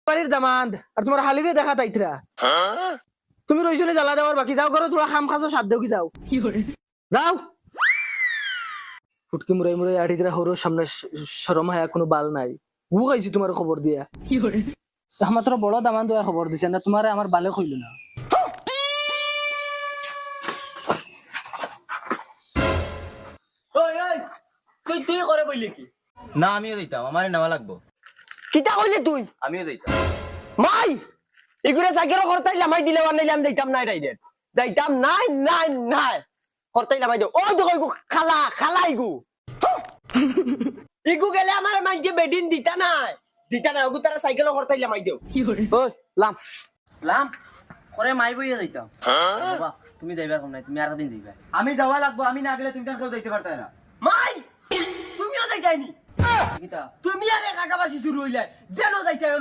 বাড়ির দামাদ আর তোমার হালিরে দেখা তাইতরা তুমি রইছনে জ্বালা দেওয়ার বাকি যাও করো তোরা খাম খাসো সাত দেও কি যাও যাও ফুটকি মুরাই মুরাই আড়ি দিরা হরোর সামনে শরম হায়া কোনো বাল নাই গু খাইছি তোমার খবর দিয়া মাত্র বড় দামান দেওয়া খবর দিছে না তোমারে আমার বালে কইল না তুই তুই করে বললি কি না আমিও দিতাম আমারই নেওয়া লাগবো কিতা কইলি তুই আমিও দিতাম মাই ইগুরে সাইকেল করতাইলাম আই দিলে বানাইলাম যাইতাম নাই রাইডে যাইতাম নাই নাই নাই করতাইলাম আই ও তো কইগু খালা খালা ইগু গেলে আমার মাইজে বেডিন দিতা নাই ওগু তারা সাইকেল করতাইলাম আই দেও ওই লাম লাম করে মাই বইয়া যাইতাম বাবা তুমি যাইবার কম নাই তুমি আর দিন যাইবা আমি যাওয়া লাগবো আমি না গেলে তুমি কেন কেউ যাইতে পারতে না মাই তুমিও যাইতাইনি কিতা তুমি আর একা বাসি শুরু হইলে যেন যাইতাই